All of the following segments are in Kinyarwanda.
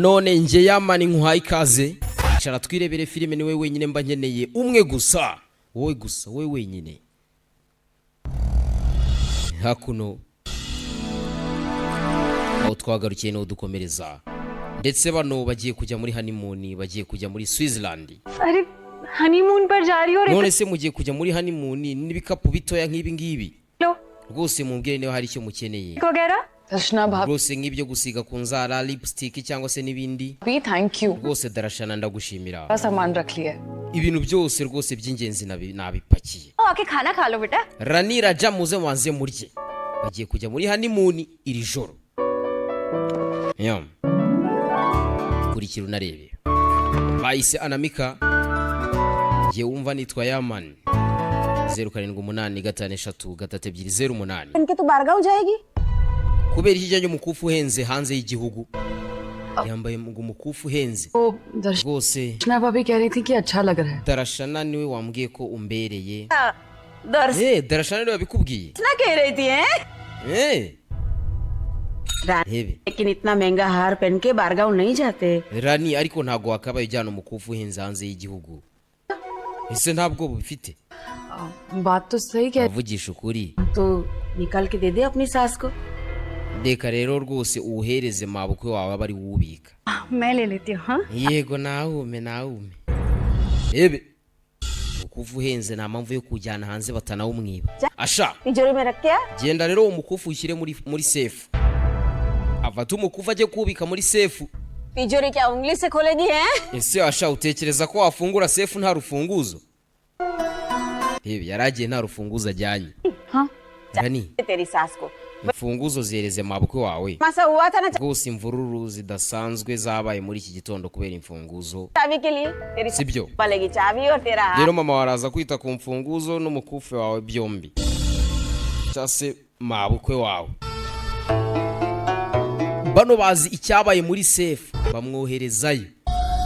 none nge yamani nkuhaye ikaze icara twirebere filime niwe wenyine mba nkeneye umwe gusa wowe wenyine hakuno aho twagarukiye no dukomereza ndetse bano bagiye kujya muri honeymoon bagiye kujya muri Switzerland अरे honeymoon पर जा रही हो रे none se mugiye kujya muri honeymoon n'ibikapu bitoya nk'ibi ngibi rwose mumbwire niba hari icyo mukeneye वगैरह दर्शना भाभी rwose nk'ibyo gusiga ku nzara lipstick cyangwa se n'ibindi thank you rwose Darashana ndagushimira सामान रख लिया ibintu byose rwose by'ingenzi nabipakiye आके खाना खा लो बेटा Rani Raja muze mwanze murye bagiye kujya muri honeymoon iri joro yam kurikira unarebe bahise Anamika je wumva nitwa Yaman 0785533208 इनके तो बारगांव जाएगी kubera ikijyanye umukufu uhenze hanze y'igihugu yambaye umukufu uhenze तो rwose दर्शना भाभी कह रही थी कि अच्छा लग रहा है Darashana niwe wambwiye ko umbereye दर्शना Darashana niwe wabikubwiye कह रही थी हैं hebe लेकिन इतना महंगा हार पहन के बारगांव नहीं जाते Rani ariko ntago wakabaye ujyana umukufu uhenze hanze y'igihugu ese ntabwo bufite बात तो सही कह avugisha ukuri तो निकाल के दे दे अपनी सास को reka rero rwose uwuhereze mabukwe wawe aba ari wubika मैं ले लेती हूँ हाँ yego nawume ebe umukufu uhenze nta mpamvu yo kujyana hanze batanawumwiba asha तिजोरी में रख के आ genda rero uwo mukufu ushyire muri sefu afata umukufu ajye kubika muri sefu तिजोरी क्या उंगली से खोलेगी हैं ese asha utekereza ko wafungura sefu nta rufunguzo ebe yaragiye nta rufunguzo ajyanye हाँ Rani तेरी सास को imfunguzo zihereze mabukwe wawe मसा हुआ था ना rwose imvururu zidasanzwe zabaye muri iki gitondo kubera imfunguzo चाबी के लिए तेरी sibyo पलेगी चाबी और तेरा हाथ rero mama waraza kwita ku mfunguzo n'umukufe wawe byombi cyangwa se mabukwe wawe bano bazi icyabaye muri sefu bamwoherezayo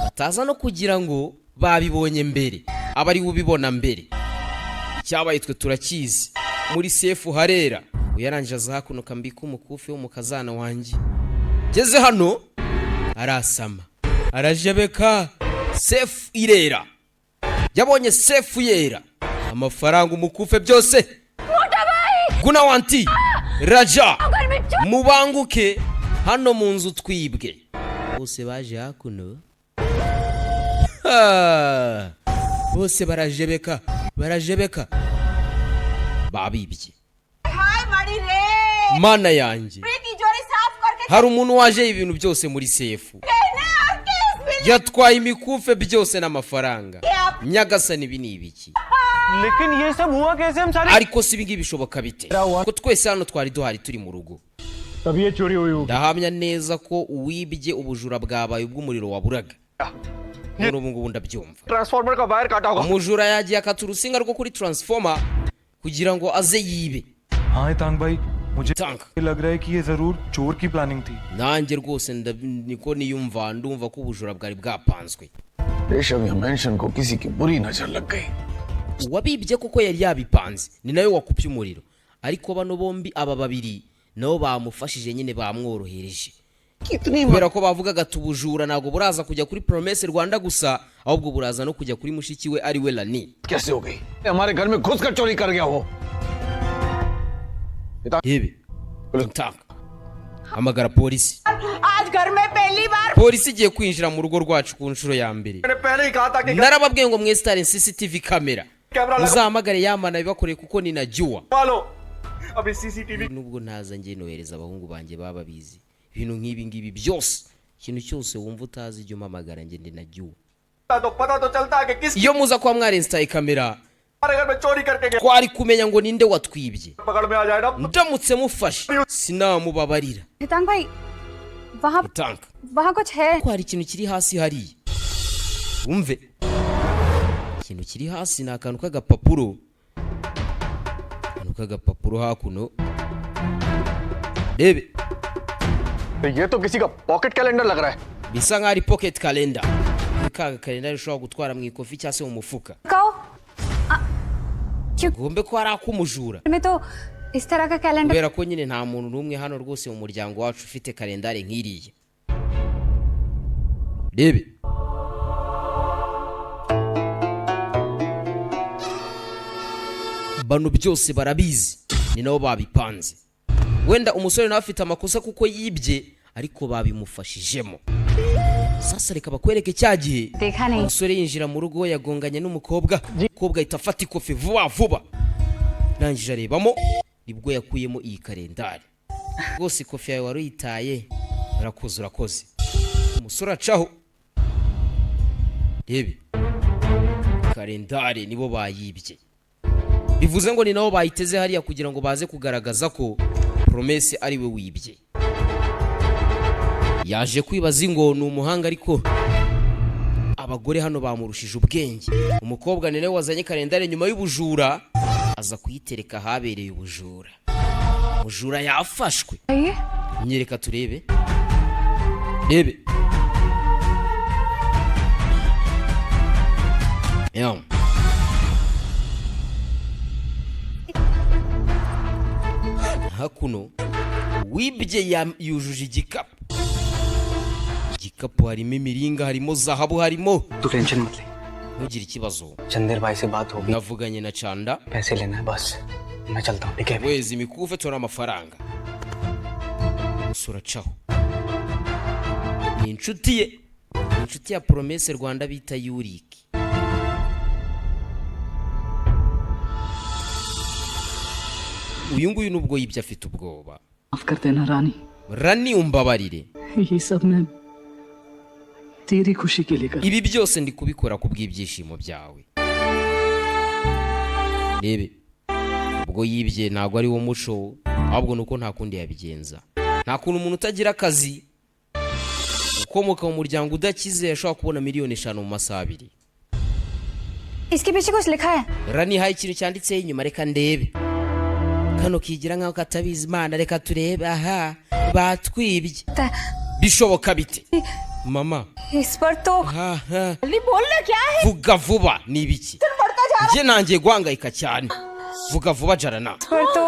bataza no kugira ngo babibonye mbere aba ari ubibona mbere icyabaye twe turakizi muri sefu harera uyarangije aza hakuno kambika umukufe w'umukazana wanjye ngeze hano arasama arajebeka sefu irera yabonye sefu yera amafaranga umukufe byose guna wanti Raja mubanguke hano mu nzu twibwe bose baje hakuno bose barajebeka babibye हाय मड़ी रे mana yanjye तिजोरी साफ करके hari umuntu waje ibintu byose muri sefu कहना और case bill yatwaye imikufe byose n'amafaranga nyagasani ibi ni ibiki लेकिन ये सब हुआ कैसे हम सारे ariko si ibingibi bishoboka bite ko twese hano twari duhari turi mu rugo तब ये चोरी हुई होगी ndahamya neza ko uwibye ubujura bwabaye ubw'umuriro waburaga none ubu ngubu ndabyumva transformer का वायर काटा होगा umujura yagiye akata urusinga rwo kuri transformer kugira ngo aze yibe हाँ तांग भाई मुझे tanka लग रहा है कि ये जरूर चोर की प्लानिंग थी nanjye rwose niko niyumva ndumva ko ubujura bwari bwapanzwe रेशम या मेंशन को किसी की बुरी नजर लग गई uwabibye koko yari yabipanze ni nawe wakupye umuriro ariko bano bombi aba babiri nabo bamufashije nyine bamworohereje kubera ko bavugaga tubujura ntabwo buraza kujya kuri Promesse Rwanda gusa ahubwo buraza no kujya kuri mushiki we ari we Rani कैसे हो गई हमारे घर में घुसकर चोरी कर गया वो yebe tanka hamagara polisi आज घर में पहली बार polisi igiye kwinjira mu rugo rwacu ku nshuro ya mbere मैंने पहले ही कहा था कि narababwiye ngo mwesitare CCTV kamera camera लगा muzahamagare yamana bibakoreye kuko ni najyuwa लो अभी CCTV nubwo ntaza njye nohereza abahungu banjye baba bizi ibintu nk'ibi ngibi byose ikintu cyose wumva utazi ijya umpamagara njye ndi najyuwa तो पता तो चलता है कि किस iyo muza kuba mwarenstaye kamera हमारे घर में चोरी करके गया twari kumenya ngo ninde watwibye पकड़ में आ जाए ना ndamutse mufashe sinamubabarira हितांग भाई tanka वहाँ कुछ है ko hari ikintu kiri hasi hariya wumve ikintu kiri hasi ni akantu k'agapapuro hakuno rebe ये तो किसी का पॉकेट कैलेंडर लग रहा है bisa nk'aho ari pocket calendar ka kalendari ushobora gutwara mu ikofi cyangwa se mu mufuka कहो gombe ko hari ak'umujura में तो इस तरह का calendar kubera ko nyine nta muntu n'umwe hano rwose mu muryango wacu ufite kalendari nk'iriya rebe bano byose barabizi ni nabo babipanze. Wenda umusore nawe afite amakosa kuko yibye ariko babimufashijemo. Sasa reka bakwereke cya gihe देखा नहीं umusore yinjira mu rugo yagonganye n'umukobwa, umukobwa ahita afata ikofi vuba vuba, nangije arebamo nibwo yakuyemo iyi kalendari. Rwose ikofi yawe wari uyitaye, urakoze. Umusore acaho, rebe kalendari nibo bayibye, bivuze ngo ni nabo bayiteze hariya kugira ngo baze kugaragaza ko Promesse ari we wibye. Yaje kwibaza ngo ni umuhanga ariko abagore hano bamurushije ubwenge. Umukobwa ni nawe wazanye kalendari nyuma y'ubujura aza kuyitereka habereye ubujura. Ubujura yafashwe. ये Nyereka turebe. Rebe. Yam. Hakuno wibye yujuje igikapu. Igikapu harimo imiringa, harimo zahabu, harimo. तू टेंशन मत ले Ntugire ikibazo. Chander भाई से बात होगी Navuganye na Chanda. पैसे लेना है बस मैं चलता हूँ ठीक है Wezi imikufe tora amafaranga. Musura caho. Ni inshuti ye. Ni inshuti ya Promesse Rwanda bita Yuriki. Uyu nguyu nubwo yibye afite ubwoba. माफ कर देना रानी Rani umbabarire. ये सब मैं तेरी खुशी के लिए कर Ibi byose ndi kubikora ku bw'ibyishimo byawe. Rebe. Ubwo yibye ntago ari wo muco, ahubwo nuko nta kundi yabigenza. Nta kuntu umuntu utagira akazi ukomoka mu muryango udakize yashobora kubona miliyoni 5 mu masaha 2. इसके पीछे कुछ लिखा है Rani haye ikintu cyanditseho inyuma, reka ndebe. Kano kigira nkaho katabizi Imana, reka turebe. Aha batwibye. Bishoboka bite mama? इस पर तो Ha ha. जल्दी बोलना क्या है Vuga vuba ni ibiki? बढ़ता जा Nje nangiye guhangayika cyane. Vuga vuba Jarana. इस पर तो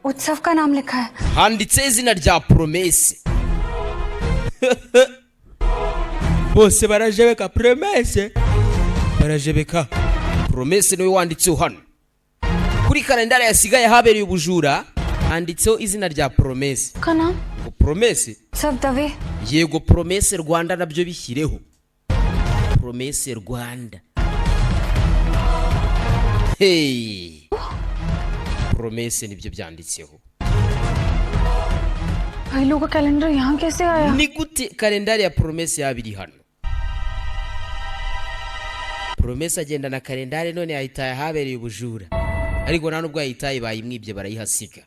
उत्सव का नाम लिखा है Handitse izina rya Promesse. Bose barajebeka Promesse. Barajebeka. Promesse niwe wanditseho hano. Kuri kalendari yasigaye habereye ubujura handitseho izina rya Promesse. का नाम Ngo Promesse? सब Dave Yego Promesse Rwanda nabyo bishyireho. Promesse Rwanda. Hey. Promesse nibyo byanditseho. भाई लोग का कैलेंडर यहाँ कैसे आया Ni gute kalendari ya Promesse yabiri hano? Promesse agenda na kalendari none yahitaye habereye ubujura. Ariko nta nubwo yahitaye bayimwibye barayihasiga.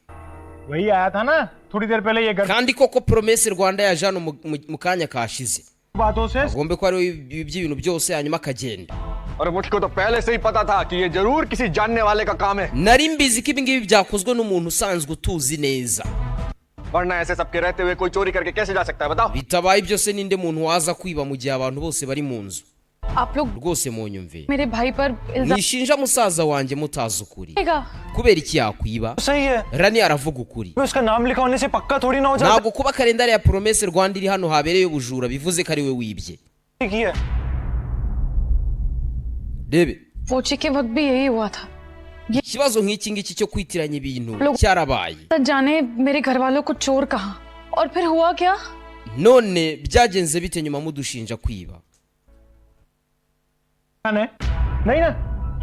वही आया था ना थोड़ी देर पहले ये Kandi koko Promesse Rwanda yaje hano mu kanya kashize. बातों से Agombe ko ari iby'ibintu byose hanyuma akagenda. और मुझको तो पहले से ही पता था कि ये जरूर किसी जानने वाले का काम है Nari mbizi ko ibi ngibi byakozwe n'umuntu usanzwe utuzi neza. वरना ऐसे सबके रहते हुए कोई चोरी करके कैसे जा सकता है बताओ Bitabaye byose ninde muntu waza kwiba mu gihe abantu bose bari mu nzu. आप लोग Rwose munyumve. मेरे भाई पर इल्जाम Nishinja musaza wanjye mutazi ukuri. लगाएगा Kubera iki yakwiba? सही है Rani aravuga ukuri. उसका नाम लिखा होने से पक्का थोड़ी ना हो जाता Ntabwo kuba kalendari ya Promesse Rwanda iri hano habereye ubujura bivuze ko ari we wibye. है Rebe. पोची के वक्त भी यही हुआ था Ikibazo nk'iki ngiki cyo kwitiranya ibintu cyarabaye. तब जाने मेरे घर वालों को चोर कहा और फिर हुआ क्या None byagenze bite nyuma mudushinja kwiba? नहीं ना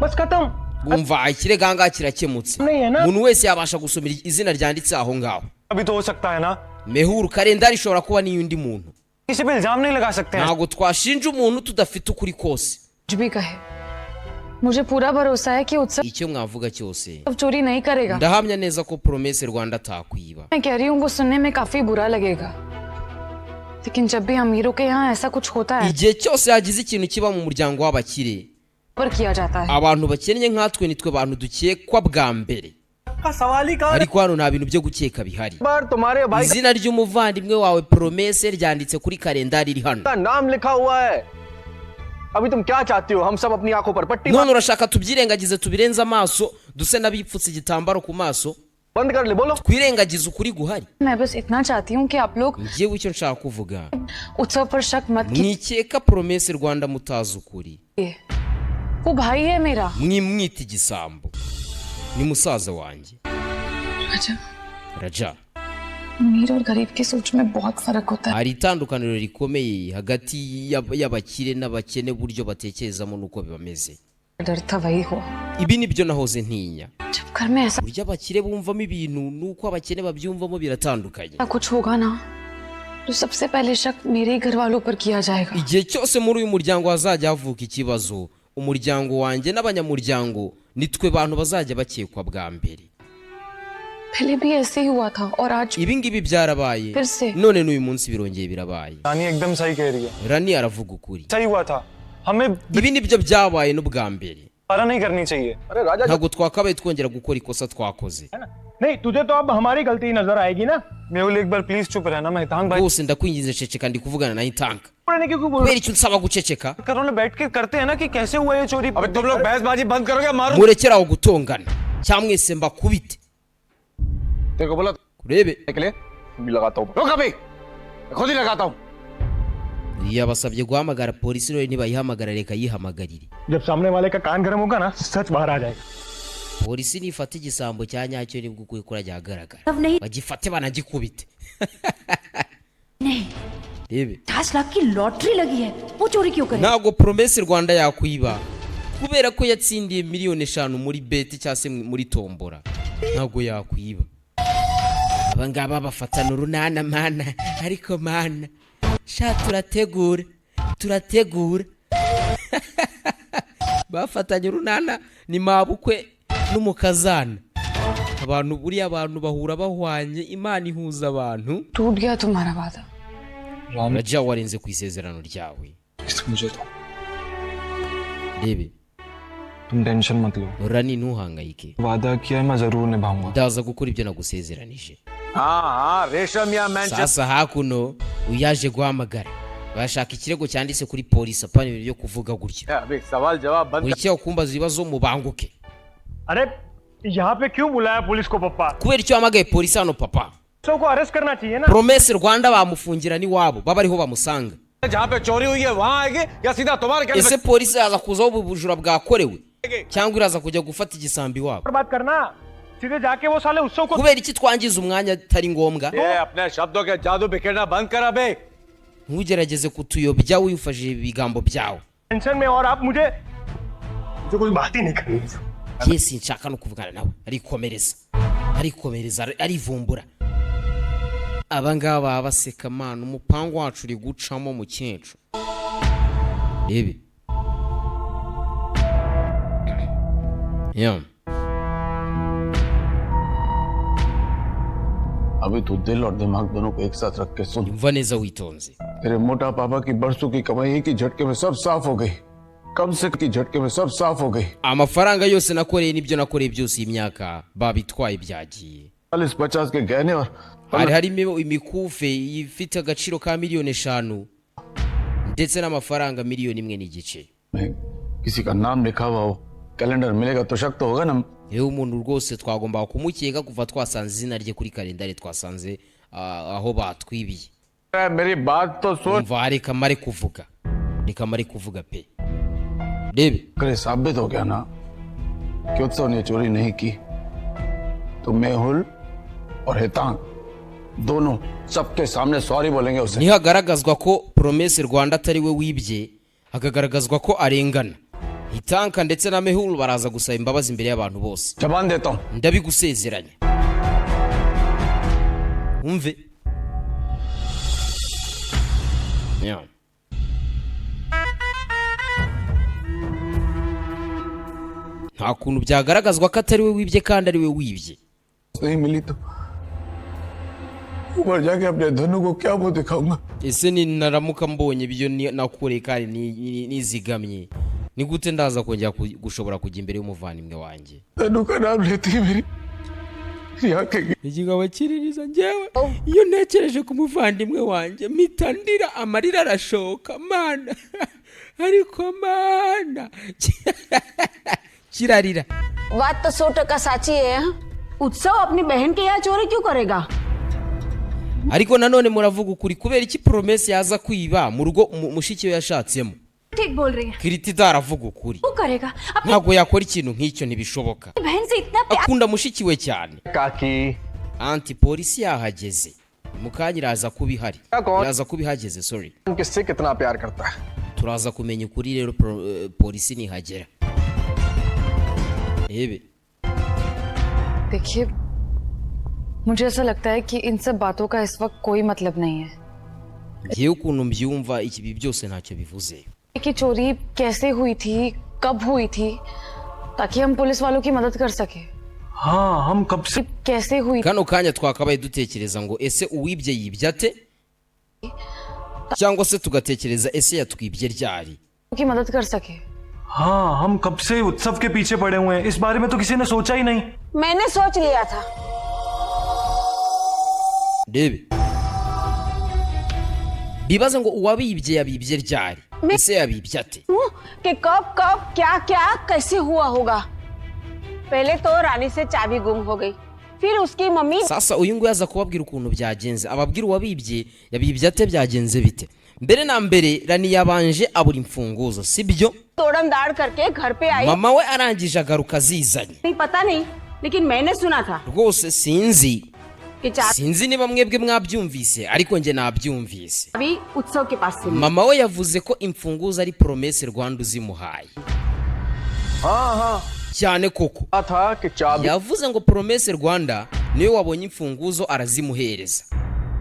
बस खत्म Wumva ikirega kirakemutse. नहीं है ना Umuntu wese yabasha gusomera izina ryanditse aho ngaho. अभी तो हो सकता है ना Mehuru kalendari ishobora kuba n'iyundi muntu. किसी पे इल्जाम नहीं लगा सकते हैं Ntabwo twashinja umuntu tudafite ukuri kose. कुछ भी कहे मुझे पूरा भरोसा है कि उत्सव Icyo mwavuga cyose. चोरी नहीं करेगा Ndahamya neza ko Promesse Rwanda atakwiba. मैं कह रही हूँ वो सुनने में काफी बुरा लगेगा लेकिन जब भी अमीरों के यहाँ ऐसा कुछ होता है Igihe cyose hagize ikintu kiba mu muryango w'abakire, पर किया जाता है abantu bakennye nkatwe nitwe bantu dukekwa bwa mbere. का सवाल ही कहाँ Ariko hano nta bintu byo gukeka bihari. बार तुम्हारे भाई Izina ry'umuvandimwe wawe Promesse ryanditse kuri kalendari iri hano. का नाम लिखा हुआ है अभी तुम क्या चाहती हो हम सब अपनी आंखों पर पट्टी None urashaka tubyirengagize tubirenze amaso duse n'abipfutse igitambaro ku maso? बंद कर ले, बोलो। twirengagize ukuri guhari. मैं बस इतना चाहती हूँ कि आप लोग Njyewe icyo nshaka kuvuga, उत्सव पर शक मत mwikeka Promesse Rwanda mutazi ukuri. कीजिए। वो भाई है मेरा। Mwimwita igisambo. Ni musaza wanjye. राजा, Raja. अमीर और गरीब की सोच में बहुत फर्क होता है। Hari itandukaniro rikomeye hagati y'abakire n'abakene buryo batekerezamo nuko bibameze. डर था वही हुआ। Ibi nibyo nahoze ntinya. जब घर में ऐसा Buryo abakire bumvamo ibintu nuko abakene babyumvamo biratandukanye. कुछ होगा ना, तो सबसे पहले शक मेरे ही घर वालों पर किया जाएगा। Igihe cyose muri uyu muryango hazajya havuka ikibazo, umuryango wanjye n'abanyamuryango nitwe bantu bazajya bakekwa bwa mbere. पहले भी ऐसे ही हुआ था और आज Ibi ngibi byarabaye, फिर से none n'uyu munsi birongeye birabaye. रानी एकदम सही कह रही है, Rani aravuga ukuri. सही हुआ था। हमें Ibi nibyo byabaye n'ubwa mbere. दोबारा नहीं करनी चाहिए, अरे राजा, Ntabwo twakabaye twongera gukora ikosa twakoze. है ना? नहीं, तुझे तो अब हमारी गलती नजर आएगी ना। मेहुल एक बार प्लीज चुप रहना, मैं हितांग भाई Rwose ndakwinginze ceceka ndi kuvugana na Itanka. क्यों बोल Kubera icyo nsaba guceceka? करो ना, बैठ के करते हैं ना कि कैसे हुआ ये चोरी। अबे तुम लोग बहसबाजी बंद करोगे, मारो। Murekere aho gutongana cyangwa mwese mbakubite. तेरे को बोला Urebe के लिए भी लगाता हूँ, रोक अभी, खुद ही लगाता हूँ। yabasabye guhamagara polisi rero ntibayihamagara reka yihamagarire. जब सामने वाले का कान गर्म होगा ना, सच बाहर आ जाएगा। Polisi nifata igisambo cya nyacyo nibwo ukuri kurajya ahagaragara. Bagifate banagikubite. नहीं, Rebe 50 लाख की लॉटरी लगी है, वो चोरी क्यों करे? ntabwo Promesse Rwanda yakwiba kubera ko yatsindiye miliyoni 5 muri beti cyangwa se muri tombora. Ntabwo yakwiba. Abangaba bafatana urunana mana, ariko mana sha turategura bafatanye urunana ni mabukwe n'umukazana. Abantu buriya abantu bahura bahwanye, Imana ihuza abantu. टूट गया तुम्हारा वादा। Raja warenze ku isezerano ryawe. मुझे तो Rebe तुम टेंशन मत लो, Rani ntuhangayike, वादा किया है मैं जरूर निभाऊंगा। ndaza gukora ibyo nagusezeranije. हाँ, रेशम या mention. Sasa hakuno uyaje guhamagara bashaka ikirego cyanditse kuri polisi, apana ibintu byo kuvuga gutyo. अबे सवाल जवाब बंद Urikiye kumbaza ibibazo mubanguke. अरे यहाँ पे क्यों बुलाया पुलिस को पप्पा? Kubera icyo hamagaye polisi hano papa? को अरेस्ट करना चाहिए ना। Promesse Rwanda bamufungira n'iwabo baba ariho bamusanga. जहाँ पे चोरी हुई है वहाँ आएगी या सीधा तुम्हारे कहने Ese polisi yaza kuzaho ubu bujura bwakorewe cyangwa iraza kujya gufata igisambi iwabo? पर बात करना, सीधे जाके वो साले उत्सव को। Kubera iki twangiza umwanya atari ngombwa? ये अपने शब्दों के जादू बिखेरना बंद कर अबे। Ntugerageze kutuyobya wifashishije ibigambo byawe. Tension में और आप मुझे कोई बात ही नहीं करनी। Njye sinshaka no kuvugana nawe, arikomereza arivumbura. Abangaba baba baseka mana, umupango wacu uri gucamo mu cyencu. Rebe yeah. अभी तू दिल और दिमाग दोनों को एक साथ रख के सुन। Yumva neza witonze. तेरे मोटा पापा की बरसों की कमाई की झटके में सब साफ हो गई, कम से की झटके में सब साफ हो गई। Amafaranga yose nakoreye n'ibyo nakoreye byose imyaka babitwaye byagiye. 40-50 के गहने और Hari harimo imikufe ifite agaciro ka miliyoni 5 ndetse n'amafaranga miliyoni 1 n'igice. में किसी का नाम लिखा हुआ हो, कैलेंडर मिलेगा तो शक तो होगा ना। Yewe umuntu rwose twagomba kumukeka kuva twasanze izina rye kuri kalendari twasanze aho batwibiye. मेरी बात तो सुन। Umva reka mare kuvuga pe. Rebe अगर साबित हो गया ना कि उत्सव ने चोरी नहीं की, तो मेहुल और हितांग दोनों सबके सामने सॉरी बोलेंगे उसे। nihagaragazwa ko Promesse Rwanda atari we wibye, hakagaragazwa ko arengana, Itanka ndetse na Mehul baraza gusaba imbabazi imbere y'abantu bose. जबान देता हूं, Ndabigusezeranya. Umve. Yeah. Nta kuntu byagaragazwa ko atari we wibye kandi ari we wibye. नहीं मिली तो ऊपर जाके अपने धनु को क्या मुंह दिखाऊंगा। Ese ni naramuka mbonye ibyo nakoreye kandi nizigamye, ni gute ndaza kongera gushobora kujya imbere y'umuvandimwe wanjye? धनु का नाम लेती है मेरी Ikigabo kiririza njyewe iyo ntekereje ku muvandimwe wanjye mpita ndira, amarira arashoka mana. Ariko mana kirarira. बात तो 100% साची है। उत्सव अपनी बहन के यहाँ चोरी क्यों करेगा? ariko nanone muravuga ukuri kubera iki Promesse yaza kwiba mu rugo mushiki we yashatsemo? ठीक बोल रही है। Kiritida aravuga ukuri. वो करेगा अपनी Ntabwo yakora ikintu nk'icyo ntibishoboka. बहन से इतना प्यार। Akunda mushiki we cyane. काकी Anti polisi yahageze. Mukanya iraza kuba ihari. Iraza kuba ihageze, sorry. किससे कितना प्यार करता है? Turaza kumenya ukuri rero polisi nihagera. Ebe. देखिए मुझे ऐसा लगता है कि इन सब बातों का इस वक्त कोई मतलब नहीं है Ngiye ukuntu mbyumva ikibi byose ntacyo bivuze. कि चोरी कैसे हुई थी, कब हुई थी, ताकि हम पुलिस वालों की मदद कर सके। हाँ हम कब से कैसे हुई Kano kanya twakabaye dutekereza ngo ese uwibye yibye ate? Cyangwa se tugatekereza ese yatwibye ryari? की मदद कर सके। हाँ हम कब से उत्सव के पीछे पड़े हुए हैं, इस बारे में तो किसी ने सोचा ही नहीं। मैंने सोच लिया था। Debe. Bibaza ngo uwabibye yabibye ryari? Ese yabibye ate? कि कब कब क्या क्या कैसे हुआ होगा। पहले तो रानी से चाबी गुम हो गई, फिर उसकी mummy. Sasa uyu nguyu aza kubabwira ukuntu byagenze. Ababwira uwabibye yabibye ate byagenze bite? Mbere na mbere Rani yabanje abura imfunguzo, sibyo? तोड़म दाड़ करके घर पे आई। Mama we arangije agaruka zizanye. नहीं पता नहीं, लेकिन मैंने सुना था Rwose sinzi. कि Sinzi niba mwebwe mwabyumvise ariko nge nabyumvise. चाबी उत्सव के पास से। Mama we yavuze ko imfunguzo ari Promesse Rwanda uzimuhaye. हाँ हाँ Cyane koko. था कि चाबी Yavuze ngo Promesse Rwanda niwe wabonye imfunguzo arazimuhereza.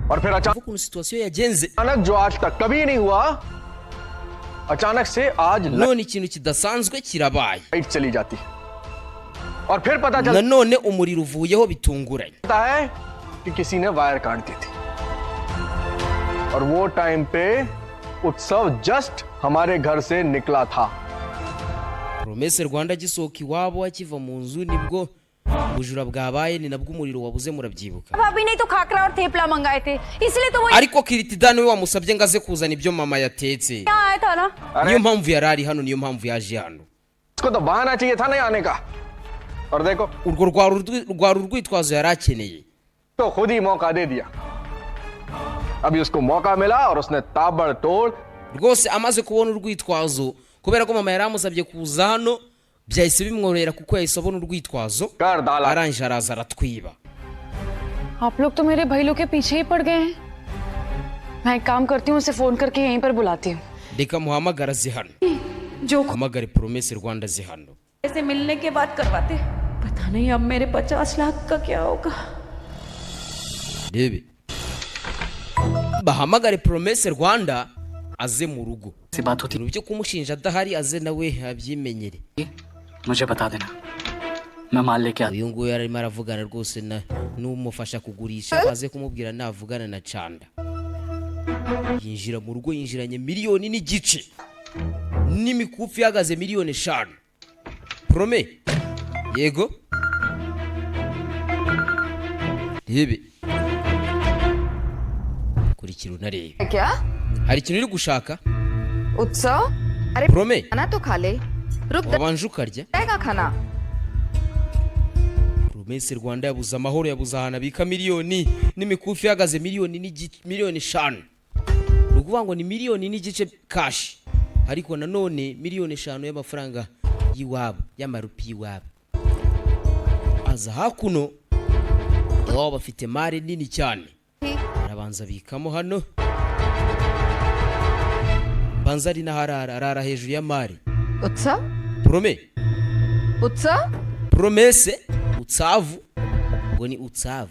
और फिर अचानक Ukuntu situation yagenze. जो आज तक कभी नहीं हुआ, अचानक से आज None ikintu kidasanzwe kirabaye. Light चली जाती है और फिर पता Nanone umuriro uvuyeho bitunguranye. चलता है कि किसी ने वायर काट दी थी और वो टाइम पे उत्सव जस्ट हमारे घर से निकला था। Promesse Rwanda gisohoka iwabo akiva mu nzu nibwo ubujura bwabaye ni nabwo umuriro wabuze murabyibuka. भाभी ने तो खाकरा और थेपला मंगाए थे, इसलिए तो वो Ariko Kiritida niwe wamusabye ngo aze kuzana ibyo mama yatetse. यहाँ आया था ना। Niyo mpamvu yarari hano, niyo mpamvu yaje hano. इसको तो बहाना चाहिए था नहीं आने का। और देखो Urwo rwari urwitwazo yari akeneye. तो खुद ही मौका दे दिया। अभी उसको मौका मिला और उसने ताबड़तोड़ Rwose amaze kubona urwitwazo kubera ko mama yari amusabye kuza hano byahise bimworohera kuko yahise abona urwitwazo कर डाला। arangije araza aratwiba. आप लोग तो मेरे भाई लोग के पीछे ही पड़ गए हैं। मैं एक काम करती हूँ, उसे फोन करके यहीं पर बुलाती हूँ। Reka muhamagara aze hano. जो Muhamagare Promesse Rwanda aze hano. से मिलने के बाद करवाते, पता नहीं अब मेरे 50 लाख का क्या होगा। Debe. Bahamagare Promesse Rwanda aze mu rugo. से बात होती Ibintu byo kumushinja adahari aze nawe abyimenyere. मुझे बता देना, मैं माल लेके आता। Uyu nguyu arimo aravugana rwose n'umufasha kugurisha aze kumubwira navugana na Canda. Yinjira mu rugo yinjiranye miliyoni n'igice. N'imikufi ihagaze miliyoni 5. Prome. Yego. Debe. Kurikira unarebe. क्या Hari ikintu uri gushaka? उत्सव? अरे Prome. खाना तो खा ले, रुक Wabanje ukarya? जाएगा खाना। Promesse Rwanda yabuze amahoro, yabuze ahantu abika miliyoni n'imikufi ihagaze miliyoni 5. Ni ukuvuga ngo ni miliyoni n'igice cash, ariko nanone miliyoni 5 y'amafaranga y'iwabo y'amarupi y'iwabo. Aza hakuno iwabo bafite mare nini cyane, arabanza abikamo hano, banza ari naharara hejuru ya mare. उत्सव? Prome. उत्सव? Promesse utsavu ngo ni utsavu.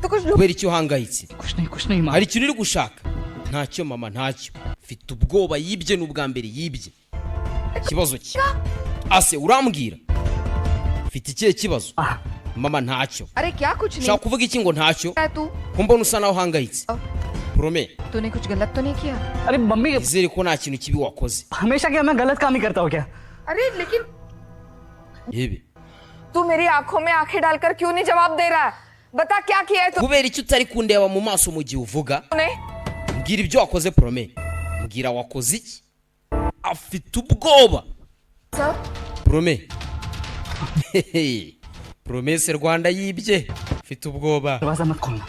तो कुछ Kubera icyo uhangayitse? कुछ नहीं मार। Hari ikintu uri gushaka? Ntacyo mama, ntacyo. Mfite ubwoba yibye n'ubwa mbere yibye. Ikibazo ki? Ase urambwira? Mfite ikihe kibazo? Mama ntacyo. अरे क्या कुछ Shaka kuvuga iki ngo ntacyo? है तू? Kumbona usa naho uhangayitse. Prome. तूने कुछ गलत तो नहीं किया? अरे mummy Izere ko nta kintu kibi wakoze. हमेशा क्या मैं गलत काम ही करता हूँ क्या? अरे लेकिन Yebe. तू मेरी आंखों में आंखें डालकर क्यों नहीं जवाब दे रहा है? बता क्या किया है Kubera iki utari kundeba mu maso mu gihe uvuga? तूने? Mbwira ibyo wakoze Prome. Mbwira wakoze iki? Afite ubwoba. सब? Prome. Promesse Rwanda yibye mfite ubwoba. दरवाजा मत खोलना।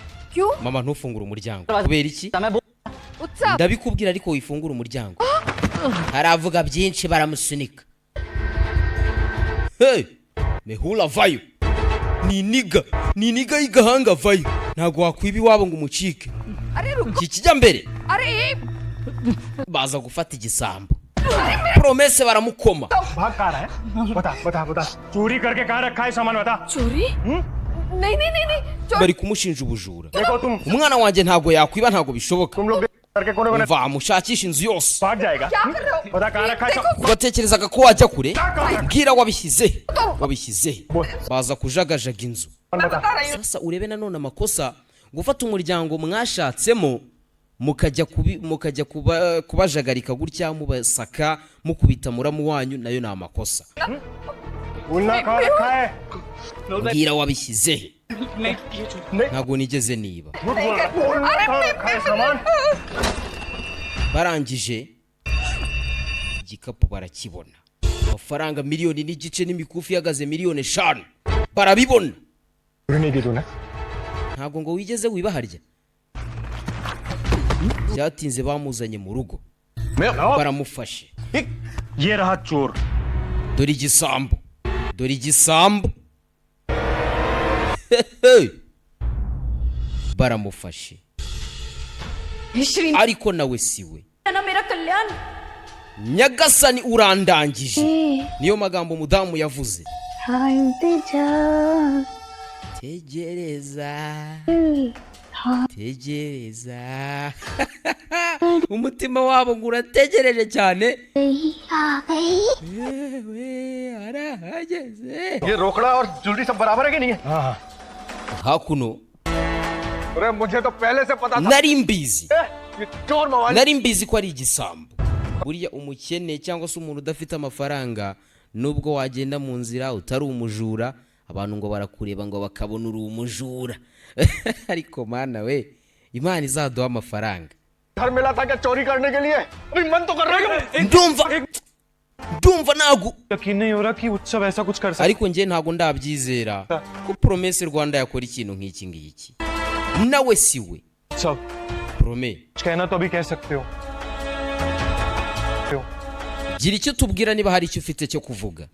Mama ntufungure umuryango. Kubera iki? उत्सव Ndabikubwira ariko wifungura umuryango. Haravuga byinshi baramusunika. Hey! Mehula vayo. Ni niga y'igahanga vayo. Ntago wakwiba iwabo ngo umucike. अरे रुको Kikijya mbere. अरे ये Baza gufata igisambo. Promesse baramukoma. भाग कहाँ रहा है? बता चोरी करके कहाँ रखा है सामान बता। चोरी नहीं नहीं नहीं नहीं चोरी Bari kumushinja ubujura. देखो तुम Umwana wanjye ntago yakwiba ntago bishoboka. तुम लोग करके कोने कोने Umva mushakisha inzu yose. भाग जाएगा। क्या कर रहे हो बता कहाँ रखा है? Batekerezaga ko wajya kure. Bwira wabishyize. Baza kujagajaga inzu. Sasa urebe nanone amakosa gufata umuryango mwashatsemo mukajya kubajagarika gutya mubasaka mukubita muramu wanyu nayo ni amakosa. बोलना कहाँ रखा है? Bwira wabishyize. Ntago nigeze niba. बोलना कहाँ रखा है सामान? Barangije igikapu barakibona. Amafaranga miliyoni n'igice n'imikufi ihagaze miliyoni 5 barabibona. नहीं दी तूने? Ntago ngo wigeze wiba harya. Byatinze bamuzanye mu rugo. Baramufashe. ये रहा चोर। Dore igisambo. Baramufashe. Ariko nawe siwe. ना मेरा कल्याण Nyagasani urandangije. Niyo magambo mudamu yavuze. Tegereza. Umutima wabo ngo urategereje cyane. Yewe arahageze. ये रोकड़ा और ज्वेलरी सब बराबर है कि नहीं है? हाँ Hakuno अरे मुझे तो पहले से पता था। nari mbizi. ये चोर मवाली। Nari mbizi ko ari igisambo. Buriya umukene cyangwa se umuntu udafite amafaranga nubwo wagenda mu nzira utari umujura abantu ngo barakureba ngo bakabona uri umujura. Ariko mana we Imana izaduha amafaranga. घर मिला था क्या चोरी करने के लिए? अभी मन तो कर रहा है। Ndumva nago यकीन नहीं हो रहा कि उत्सव ऐसा कुछ कर सकता। ariko nje ntago ndabyizera ko Promesse Rwanda yakora ikintu nk'iki ngiki. Nawe siwe. उत्सव Promesse कहना तो अभी कह सकते हो। gira icyo tubwira niba hari icyo ufite cyo kuvuga.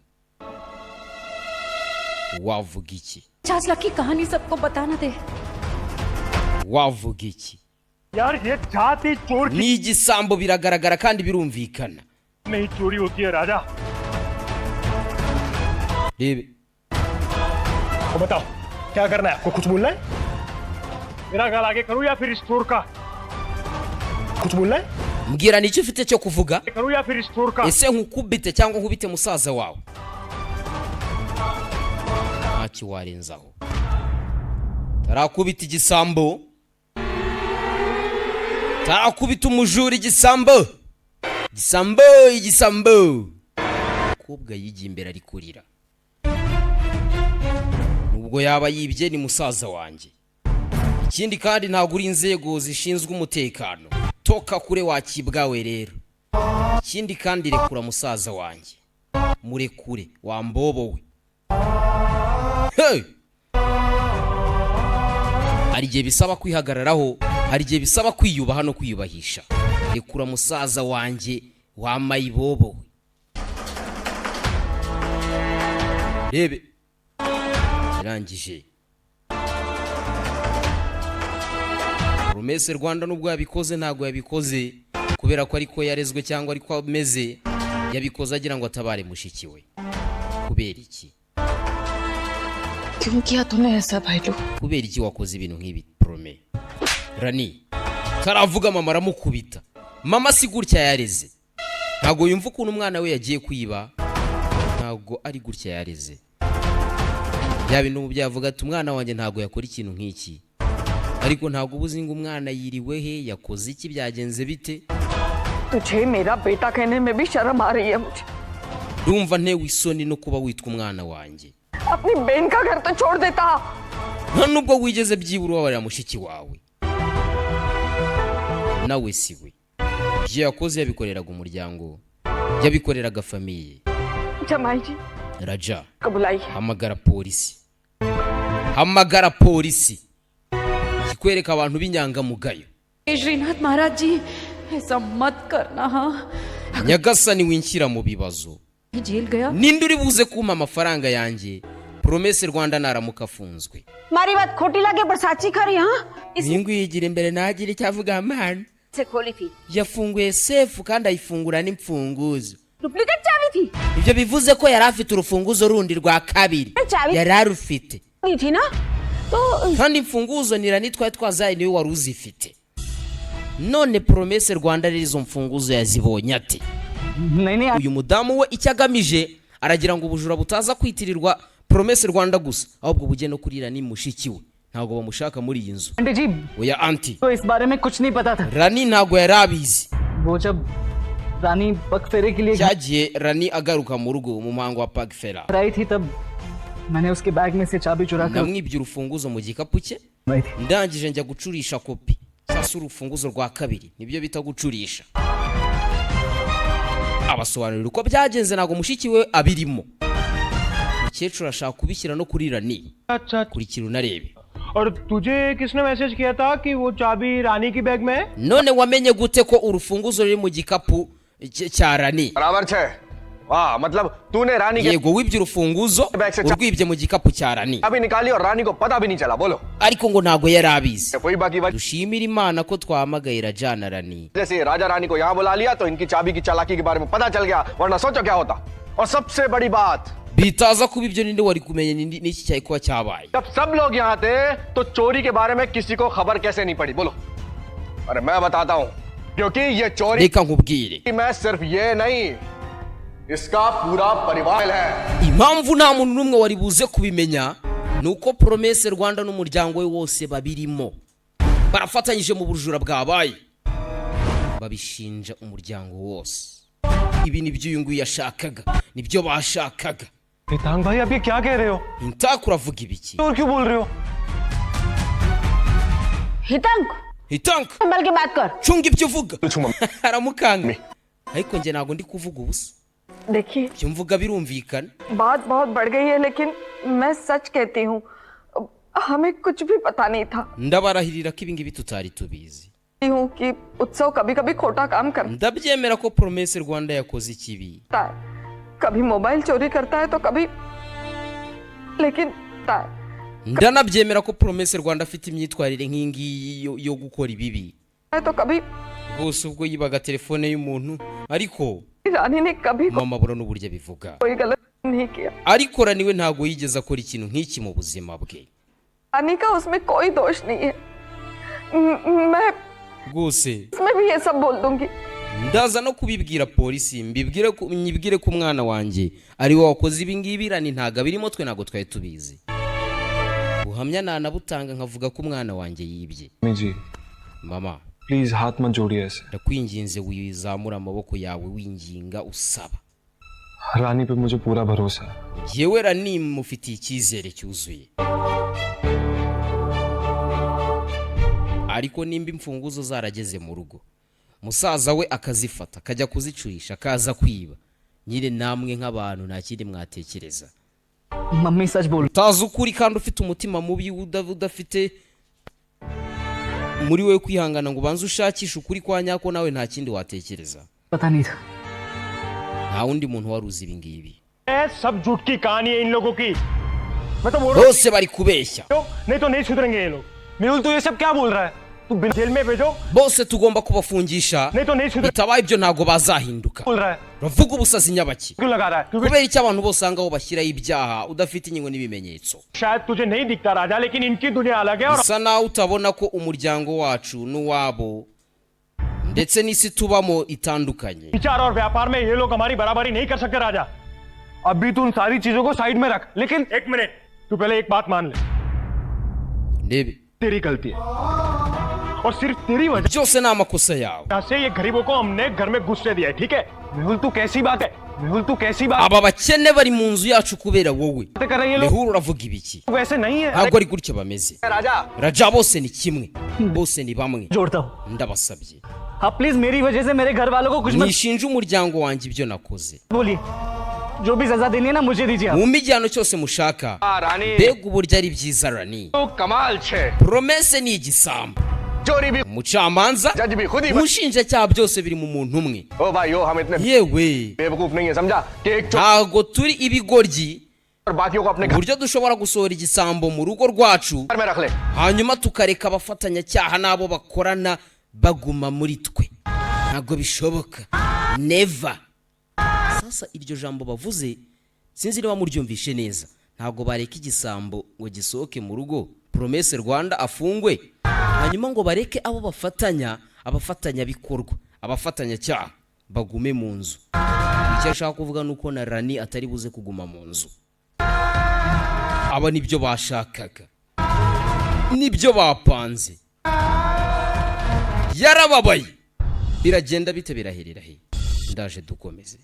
Wavuga iki? 50 लाख की कहानी सबको बताना दे Wavuga iki? यार ये जाति चोर की Ni igisambo biragaragara kandi birumvikana. नहीं चोरी होती है राजा। Rebe तो बताओ क्या करना है आपको? कुछ बोलना है? मेरा गाल आगे करूं या फिर इस चोर का? कुछ बोलना है? mbwira nicyo ufite cyo kuvuga. करूं या फिर इस चोर का? Ese nkukubite cyangwa nkubite musaza wawe? Ntacyo warenzaho. Tarakubita igisambo. Tarakubita umujura igisambo. Igisambo. Kobwa yigiye imbere ari kurira. Nubwo yaba yibye ni musaza wanjye. Ikindi kandi ntago uri inzego zishinzwe umutekano. Toka kure wakibwawe rero. Ikindi kandi rekura musaza wanjye. Murekure wambobowe. Hey! Hari igihe bisaba kwihagararaho, hari igihe bisaba kwiyubaha no kwiyubahisha. Rekura musaza wanjye wamayibobowe. Rebe. Irangije. Promesse Rwanda nubwo yabikoze ntago yabikoze kubera ko ariko yarezwe cyangwa ariko ameze, yabikoze agira ngo atabare mushiki we. Kubera iki? क्यों किया तूने ऐसा भाई लोग? Kubera iki wakoze ibintu nk'ibi Promesse? Rani taravuga mama aramukubita. Mama si gutya yareze. Ntago yumva ukuntu umwana we yagiye kwiba. Ntago ari gutya yareze. Ya bintu byavuga ati umwana wanjye ntago yakora ikintu nk'iki. Ariko ntago ubuzi ngo umwana yiriwe he yakoze iki byagenze bite? तुझे मेरा बेटा कहने में भी शर्म आ रही है मुझे। Ndumva ntewe isoni no kuba witwa umwana wanjye. अपनी बहन का घर तो छोड़ देता। Nta nubwo wigeze byibura wabarira mushiki wawe. Nawe siwe. Ibyo yakoze yabikoreraga umuryango. Yabikoreraga famiye. जमाई जी Raja को बुलाइए। hamagara polisi. hamagara polisi kikwereka abantu b'inyangamugayo. Srinath महाराज जी ऐसा मत करना हाँ Nyagasani winshyira mu bibazo. Jail गया Ninde uri buze kumpa amafaranga yanjye Promesse Rwanda naramuka afunzwe. हमारी बात खोटी लगे पर साची खरी हाँ Ningu yigira imbere nagira icyavuga amana. से खोली थी Yafunguye sefu kandi ayifungura n'imfunguzo. Duplicate चाबी थी Ibyo bivuze ko yari afite urufunguzo rundi rwa kabiri. Yari arufite. नहीं थी ना तो Kandi imfunguzo nirani twari twazaye niwe wari uzifite. None Promesse Rwanda rero izo mfunguzo yazibonye ate? Uyu mudamu we icyo agamije aragira ngo ubujura butaza kwitirirwa Promesse Rwanda gusa ahubwo bujye no kurira ni mushiki we. Ntago bamushaka muri iyi nzu. Aunty ji Oya anti. तो इस बारे में कुछ नहीं पता था Rani ntago yari abizi. वो जब रानी पग फेरे के लिए Cyagiye Rani agaruka mu rugo mu muhango wa Pag Fera. घर आई थी तब मैंने उसके बैग में से चाबी चुरा कर Namwibye urufunguzo mu gikapu cye. लाई थी Ndangije njya gucurisha kopi. Sasa urufunguzo rwa kabiri nibyo bita gucurisha. Abasobanurira uko byagenze ntago mushiki we abirimo. Mukecuru ashaka kubishyira no kuri Rani. अच्छा Kurikira unarebe. और तुझे किसने मैसेज किया था कि वो चाबी रानी की बैग में है? None wamenye gute ko urufunguzo ruri mu gikapu cya Rani? बराबर छे वाह मतलब तूने रानी के Yego wibye urufunguzo urwibye mu gikapu cya Rani. चाबी निकाली और रानी को पता भी नहीं चला बोलो Ariko ngo ntago yari abizi. कोई बाकी वजह Dushimira Imana ko twahamagaye Rajana Rani. से राजा रानी को यहाँ बुला लिया तो इनकी चाबी की चालाकी के बारे में पता चल गया वरना सोचो क्या होता और सबसे बड़ी बात Bitaza kuba ibyo ninde wari kumenya n'iki cyari kuba cyabaye. जब सब लोग यहाँ थे तो चोरी के बारे में किसी को खबर कैसे नहीं पड़ी बोलो अरे मैं बताता हूँ क्योंकि ये चोरी Reka nkubwire. मैं सिर्फ ये नहीं इसका पूरा परिवार है Impamvu nta muntu n'umwe wari buze kubimenya nuko Promesse Rwanda n'umuryango we wose babirimo. Barafatanyije mu bujura bwabaye. Babishinja umuryango wose. Ibi nibyo uyu nguyu yashakaga, nibyo bashakaga. हितांग भाई आप ये क्या कह रहे हो Intaku uravuga ibiki? और क्यों बोल रहे हो हितंक Hitanka, संभल के बात कर chunga ibyo uvuga. Aramukanga. Ariko njye ntago ndi kuvuga ubusa. देखिए Ibyo mvuga birumvikana. बात बहुत बढ़ गई है लेकिन मैं सच कहती हूँ हमें कुछ भी पता नहीं था Ndabarahirira ko ibi ngibi tutari tubizi. हूँ कि उत्सव कभी कभी खोटा काम करता Ndabyemera ko Promesse Rwanda yakoze ikibi. है कभी मोबाइल चोरी करता है तो कभी लेकिन Ndanabyemera ko Promesse Rwanda afite imyitwarire nk'ingiyi yo gukora ibibi. तो कभी Bose ubwo yibaga telefone y'umuntu ariko रानी ने कभी mama bura n'uburyo bivuga. कोई गलत नहीं किया Ariko Rani we ntago yigeze akora ikintu nk'iki mu buzima bwe. रानी का उसमें कोई दोष नहीं है मैं Rwose इसमें भी ये सब बोल दूंगी ndaza no kubibwira polisi nyibwire ko umwana wanjye ari we wakoze ibi ngibi Rani ntago abirimo twe ntago twari tubizi. Buhamya nanabutanga nkavuga ko umwana wanjye yibye. जी Mama प्लीज हाथ मत जोड़िए ऐसे ndakwinginze wizamura amaboko yawe winginga usaba. रानी पे मुझे पूरा भरोसा है Jyewe Rani mufitiye icyizere cyuzuye. Ariko nimba imfunguzo zarageze mu rugo musaza we akazifata akajya kuzicurisha akaza kwiba nyine namwe nk'abantu nta kindi mwatekereza. Mummy सच बोल Utazi ukuri kandi ufite umutima mubi udafite muri we kwihangana ngo ubanze ushakishe ukuri kwa nyako nawe nta kindi watekereza. पता नहीं था Nta wundi muntu wari uzi ibi ngibi. सब झूठ की कहानी है इन लोगों की मैं तो बोल रहा Bose bari kubeshya. हूँ नहीं तो नहीं सुधरेंगे ये लोग मेहुल तू ये सब क्या बोल रहा है तू बिना जेल में भेजो Bose tugomba kubafungisha नहीं तो नहीं सुधर bitabaye ibyo ntago bazahinduka. बोल रहा है Uravuga ubusazi nyabaki. क्यों लगा रहा है क्योंकि Kubera icyo abantu bose ahangaho bashyiraho ibyaha udafite inkingo n'ibimenyetso. शायद तुझे नहीं दिखता राजा लेकिन इनकी दुनिया अलग है और Bisa naho utabona ko umuryango wacu n'uwabo ndetse n'isi tubamo itandukanye. विचार और व्यापार में ये लोग हमारी बराबरी नहीं कर सकते राजा अभी तू उन सारी चीजों को साइड में रख लेकिन एक मिनट तू पहले एक बात मान ले Ndebe तेरी गलती है और सिर्फ तेरी वजह byose ni amakosa yawe. से ये गरीबों को हमने घर में घुसने दिया है ठीक है मेहुल तू कैसी बात है मेहुल तू कैसी बात Aba bakene bari mu nzu yacu kubera wowe. कर रही है लोग Mehuru uravuga ibiki? वैसे नहीं है Ntabwo ari gutya bameze. राजा Raja bose ni kimwe. Bose ni bamwe. जोड़ता हूँ Ndabasabye. आप प्लीज मेरी वजह से मेरे घर वालों को कुछ मत Nishinja umuryango wanjye ibyo nakoze. बोलिए जो भी सजा देनी है ना मुझे दीजिए आप। mumpe igihano cyose mushaka. रानी Mbega uburyo ari byiza Rani. तो कमाल छे Promesse ni igisambo. चोरी भी Umucamanza जज भी खुद ही umushinjacyaha byose biri mu muntu umwe. ओ भाई ओ हम इतने Yewe बेवकूफ नहीं है समझा कि एक चोर ntago turi ibigoryi और बाकियों को अपने घर uburyo dushobora gusohora igisambo mu rugo rwacu में रख ले hanyuma tukareka abafatanyacyaha n'abo bakorana baguma muri twe. Ntago bishoboka. Never. Sasa iryo jambo bavuze sinzi niba muryumvishe neza. Ntago bareka igisambo ngo gisohoke mu rugo Promesse Rwanda afungwe hanyuma ngo bareke abo abafatanya bikorwa abafatanyacyaha bagume mu nzu. Icyo ashaka kuvuga nuko na Rani atari buze kuguma mu nzu. Aba nibyo bashakaga, nibyo bapanze. Yarababaye biragenda bite biraherera he. Ndaje dukomeze.